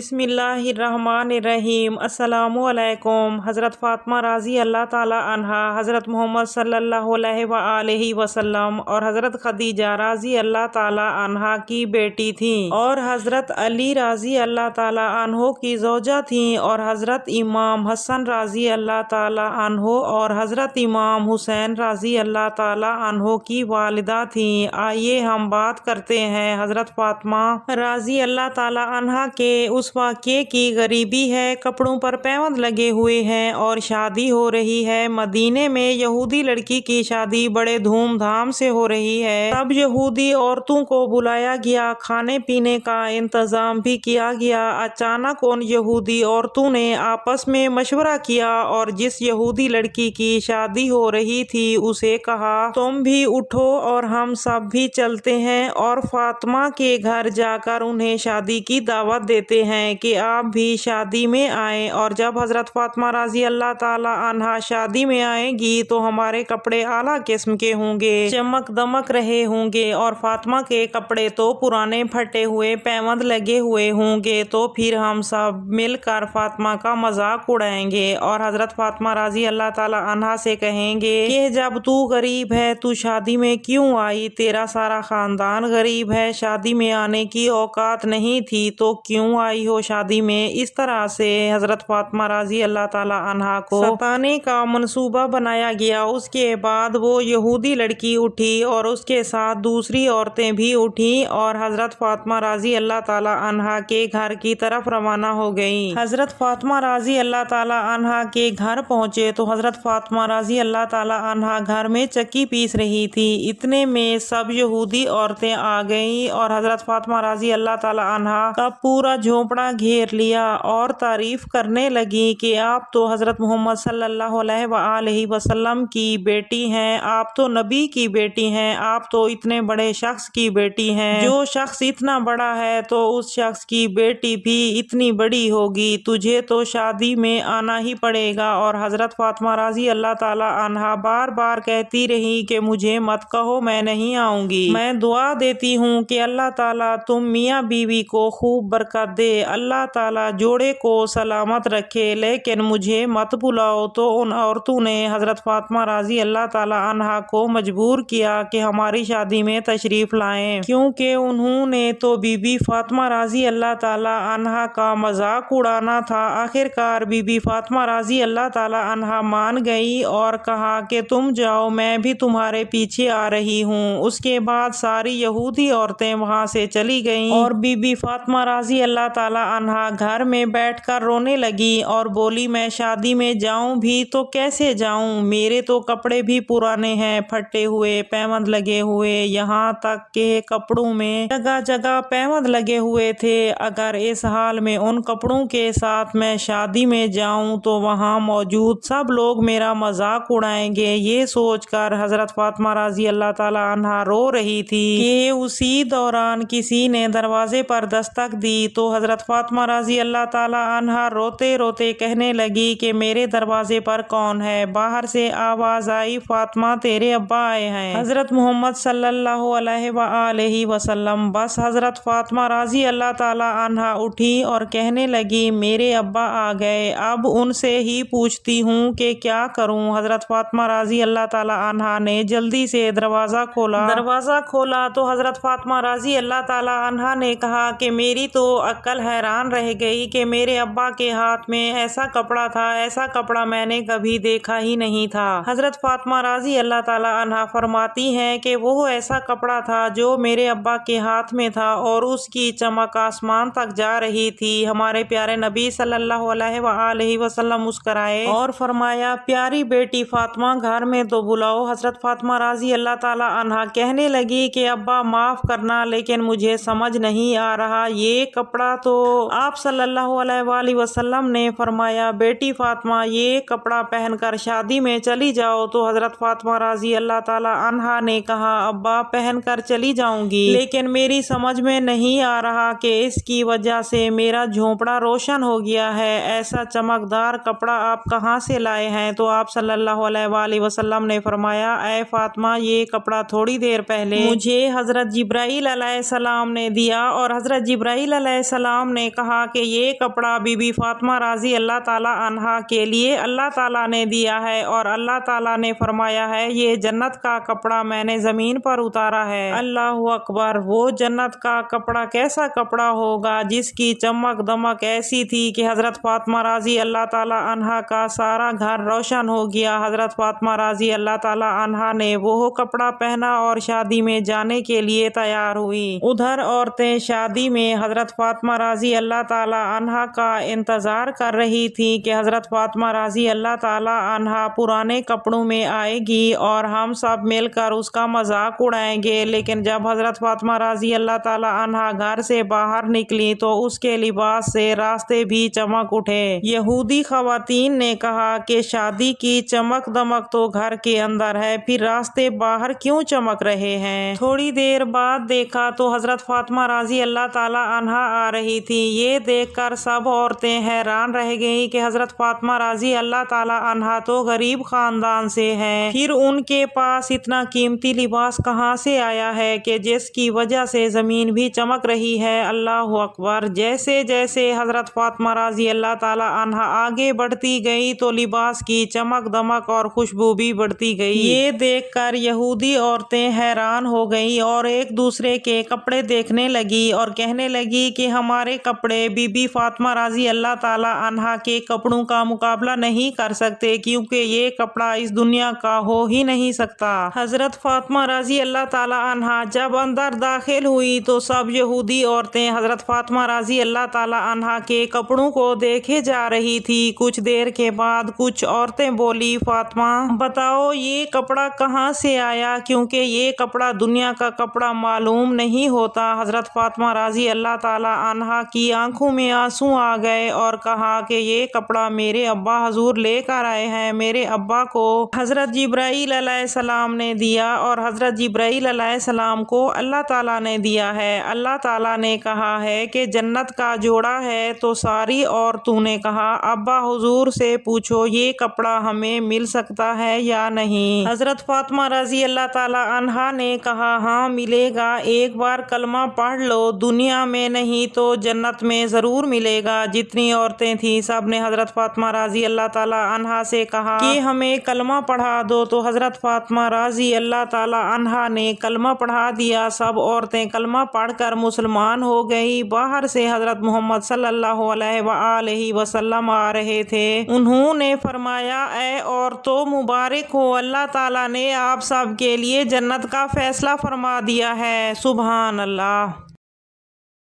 بسم اللہ الرحمن الرحیم۔ السلام علیکم۔ حضرت فاطمہ رضی اللہ تعالیٰ عنہا حضرت محمد صلی اللہ علیہ وآلہ وسلم اور حضرت خدیجہ رضی اللہ تعالیٰ عنہا کی بیٹی تھیں اور حضرت علی رضی اللہ تعالیٰ عنہ کی زوجہ تھیں اور حضرت امام حسن رضی اللہ تعالیٰ عنہ اور حضرت امام حسین رضی اللہ تعالیٰ عنہ کی والدہ تھیں۔ آئیے ہم بات کرتے ہیں حضرت فاطمہ رضی اللہ تعالیٰ عنہا کے اس واقعے کی۔ غریبی ہے، کپڑوں پر پیوند لگے ہوئے ہیں اور شادی ہو رہی ہے۔ مدینے میں یہودی لڑکی کی شادی بڑے دھوم دھام سے ہو رہی ہے۔ سب یہودی عورتوں کو بلایا گیا، کھانے پینے کا انتظام بھی کیا گیا۔ اچانک ان یہودی عورتوں نے آپس میں مشورہ کیا اور جس یہودی لڑکی کی شادی ہو رہی تھی اسے کہا تم بھی اٹھو اور ہم سب بھی چلتے ہیں اور فاطمہ کے گھر جا کر انہیں شادی کی دعوت دیتے ہیں کہ آپ بھی شادی میں آئیں، اور جب حضرت فاطمہ رضی اللہ تعالی عنہا شادی میں آئیں گی تو ہمارے کپڑے اعلیٰ قسم کے ہوں گے، چمک دمک رہے ہوں گے، اور فاطمہ کے کپڑے تو پرانے پھٹے ہوئے پیوند لگے ہوئے ہوں گے، تو پھر ہم سب مل کر فاطمہ کا مذاق اڑائیں گے اور حضرت فاطمہ رضی اللہ تعالی عنہا سے کہیں گے کہ جب تو غریب ہے تو شادی میں کیوں آئی؟ تیرا سارا خاندان غریب ہے، شادی میں آنے کی اوقات نہیں تھی تو کیوں آئی ہو شادی میں؟ اس طرح سے حضرت فاطمہ رضی اللہ تعالی عنہا کو ستانے کا منصوبہ بنایا گیا۔ اس کے بعد وہ یہودی لڑکی اٹھی اور اس کے ساتھ دوسری عورتیں بھی اٹھیں اور حضرت فاطمہ رضی اللہ تعالی عنہا کے گھر کی طرف روانہ ہو گئیں۔ حضرت فاطمہ رضی اللہ تعالی عنہا کے گھر پہنچے تو حضرت فاطمہ رضی اللہ تعالی عنہا گھر میں چکی پیس رہی تھی۔ اتنے میں سب یہودی عورتیں آ گئیں اور حضرت فاطمہ رضی اللہ تعالی عنہا کا پورا جھونپڑا گھیر لیا اور تعریف کرنے لگی کہ آپ تو حضرت محمد صلی اللہ علیہ وآلہ وسلم کی بیٹی ہیں، آپ تو نبی کی بیٹی ہیں، آپ تو اتنے بڑے شخص کی بیٹی ہیں، جو شخص اتنا بڑا ہے تو اس شخص کی بیٹی بھی اتنی بڑی ہوگی، تجھے تو شادی میں آنا ہی پڑے گا۔ اور حضرت فاطمہ رضی اللہ تعالی عنہا بار بار کہتی رہی کہ مجھے مت کہو، میں نہیں آؤں گی، میں دعا دیتی ہوں کہ اللہ تعالیٰ تم میاں بیوی کو خوب برکت دے، اللہ تعالیٰ جوڑے کو سلامت رکھے، لیکن مجھے مت بلاؤ۔ تو ان عورتوں نے حضرت فاطمہ رضی اللہ تعالی عنہا کو مجبور کیا کہ ہماری شادی میں تشریف لائیں، کیونکہ انہوں نے تو بی بی فاطمہ رضی اللہ تعالی عنہا کا مذاق اڑانا تھا۔ آخر کار بی بی فاطمہ رضی اللہ تعالی عنہا مان گئی اور کہا کہ تم جاؤ، میں بھی تمہارے پیچھے آ رہی ہوں۔ اس کے بعد ساری یہودی عورتیں وہاں سے چلی گئیں اور بی بی فاطمہ رضی اللہ تعالی عنہا گھر میں بیٹھ کر رونے لگی اور بولی میں شادی میں جاؤں بھی تو کیسے جاؤں؟ میرے تو کپڑے بھی پرانے ہیں، پھٹے ہوئے، پیوند لگے ہوئے، یہاں تک کہ کپڑوں میں جگہ جگہ پیوند لگے ہوئے تھے۔ اگر اس حال میں ان کپڑوں کے ساتھ میں شادی میں جاؤں تو وہاں موجود سب لوگ میرا مذاق اڑائیں گے۔ یہ سوچ کر حضرت فاطمہ رضی اللہ تعالی عنہا رو رہی تھی کہ اسی دوران کسی نے دروازے پر دستک دی تو حضرت فاطمہ رضی اللہ تعالی عنہا روتے روتے کہنے لگی کہ میرے دروازے پر کون ہے؟ باہر سے آواز آئی، فاطمہ تیرے ابا آئے ہیں، حضرت محمد صلی اللہ علیہ وآلہ وسلم۔ بس حضرت فاطمہ رضی اللہ تعالی عنہا اٹھی اور کہنے لگی میرے ابا آ گئے، اب ان سے ہی پوچھتی ہوں کہ کیا کروں۔ حضرت فاطمہ رضی اللہ تعالی عنہا نے جلدی سے دروازہ کھولا تو حضرت فاطمہ رضی اللہ تعالی عنہا نے کہا کہ میری تو عقل حیران رہ گئی کہ میرے ابا کے ہاتھ میں ایسا کپڑا تھا، ایسا کپڑا میں نے کبھی دیکھا ہی نہیں تھا۔ حضرت فاطمہ رضی اللہ تعالی عنہا فرماتی ہیں کہ وہ ایسا کپڑا تھا جو میرے ابا کے ہاتھ میں تھا اور اس کی چمک آسمان تک جا رہی تھی۔ ہمارے پیارے نبی صلی اللہ علیہ وآلہ وسلم مسکرائے اور فرمایا پیاری بیٹی فاطمہ گھر میں تو بلاؤ۔ حضرت فاطمہ رضی اللہ تعالی عنہا کہنے لگی کہ ابا معاف کرنا، لیکن مجھے سمجھ نہیں آ رہا، یہ کپڑا تو آپ صلی اللہ علیہ وآلہ وسلم نے فرمایا بیٹی فاطمہ یہ کپڑا پہن کر شادی میں چلی جاؤ۔ تو حضرت فاطمہ رضی اللہ تعالی عنہا نے کہا ابا پہن کر چلی جاؤں گی، لیکن میری سمجھ میں نہیں آ رہا کہ اس کی وجہ سے میرا جھونپڑا روشن ہو گیا ہے، ایسا چمکدار کپڑا آپ کہاں سے لائے ہیں؟ تو آپ صلی اللہ علیہ وآلہ وسلم نے فرمایا اے فاطمہ یہ کپڑا تھوڑی دیر پہلے مجھے حضرت جبرائیل علیہ السلام نے دیا اور حضرت جبرائیل علیہ السلام نے کہا کہ یہ کپڑا بی بی فاطمہ رضی اللہ تعالیٰ عنہا کے لیے اللہ تعالیٰ نے دیا ہے، اور اللہ تعالیٰ نے فرمایا ہے یہ جنت کا کپڑا میں نے زمین پر اتارا ہے۔ اللہ اکبر! وہ جنت کا کپڑا کیسا کپڑا ہوگا جس کی چمک دمک ایسی تھی کہ حضرت فاطمہ رضی اللہ تعالیٰ عنہا کا سارا گھر روشن ہو گیا۔ حضرت فاطمہ رضی اللہ تعالیٰ عنہا نے وہ کپڑا پہنا اور شادی میں جانے کے لیے تیار ہوئی۔ ادھر عورتیں شادی میں حضرت فاطمہ رضی اللہ تعالیٰ عنہا کا انتظار کر رہی تھی کہ حضرت فاطمہ رضی اللہ تعالیٰ عنہا پرانے کپڑوں میں آئے گی اور ہم سب مل کر اس کا مذاق اڑائیں گے، لیکن جب حضرت فاطمہ رضی اللہ تعالیٰ عنہا گھر سے باہر نکلی تو اس کے لباس سے راستے بھی چمک اٹھے۔ یہودی خواتین نے کہا کہ شادی کی چمک دمک تو گھر کے اندر ہے، پھر راستے باہر کیوں چمک رہے ہیں؟ تھوڑی دیر بعد دیکھا تو حضرت فاطمہ رضی اللہ تعالیٰ عنہا آ رہی تھی۔ یہ دیکھ کر سب عورتیں حیران رہ گئیں کہ حضرت فاطمہ رضی اللہ تعالیٰ عنہا تو غریب خاندان سے ہیں، پھر ان کے پاس اتنا قیمتی لباس کہاں سے آیا ہے کہ جس کی وجہ سے زمین بھی چمک رہی ہے؟ اللہ اکبر! جیسے جیسے حضرت فاطمہ رضی اللہ تعالیٰ عنہا آگے بڑھتی گئی تو لباس کی چمک دمک اور خوشبو بھی بڑھتی گئی۔ یہ دیکھ کر یہودی عورتیں حیران ہو گئی اور ایک دوسرے کے کپڑے دیکھنے لگی اور کہنے لگی کہ ہمارے کپڑے بی بی فاطمہ رضی اللہ تعالیٰ عنہا کے کپڑوں کا مقابلہ نہیں کر سکتے، کیونکہ یہ کپڑا اس دنیا کا ہو ہی نہیں سکتا۔ حضرت فاطمہ رضی اللہ تعالیٰ عنہا جب اندر داخل ہوئی تو سب یہودی عورتیں حضرت فاطمہ رضی اللہ تعالیٰ عنہا کے کپڑوں کو دیکھے جا رہی تھی۔ کچھ دیر کے بعد کچھ عورتیں بولی، فاطمہ بتاؤ یہ کپڑا کہاں سے آیا، کیونکہ یہ کپڑا دنیا کا کپڑا معلوم نہیں ہوتا۔ حضرت فاطمہ رضی اللہ تعالیٰ عنہا کی آنکھوں میں آنسو آ گئے اور کہا کہ یہ کپڑا میرے ابا حضور لے کر آئے ہیں، میرے ابا کو حضرت جبرائیل علیہ السلام نے دیا اور حضرت جبرائیل علیہ السلام کو اللہ تعالیٰ نے دیا ہے۔ اللہ تعالیٰ نے کہا ہے کہ جنت کا جوڑا ہے، تو ساری عورتوں نے کہا ابا حضور سے پوچھو یہ کپڑا ہمیں مل سکتا ہے یا نہیں؟ حضرت فاطمہ رضی اللہ تعالیٰ عنہا نے کہا ہاں ملے گا، ایک بار کلمہ پڑھ لو، دنیا میں نہیں تو جنت میں ضرور ملے گا۔ جتنی عورتیں تھیں سب نے حضرت فاطمہ رضی اللہ تعالیٰ عنہا سے کہا کہ ہمیں کلمہ پڑھا دو، تو حضرت فاطمہ رضی اللہ تعالیٰ عنہا نے کلمہ پڑھا دیا۔ سب عورتیں کلمہ پڑھ کر مسلمان ہو گئی۔ باہر سے حضرت محمد صلی اللہ علیہ وآلہ وسلم آ رہے تھے۔ انہوں نے فرمایا اے عورتوں مبارک ہو، اللہ تعالیٰ نے آپ سب کے لیے جنت کا فیصلہ فرما دیا ہے۔ سبحان اللہ!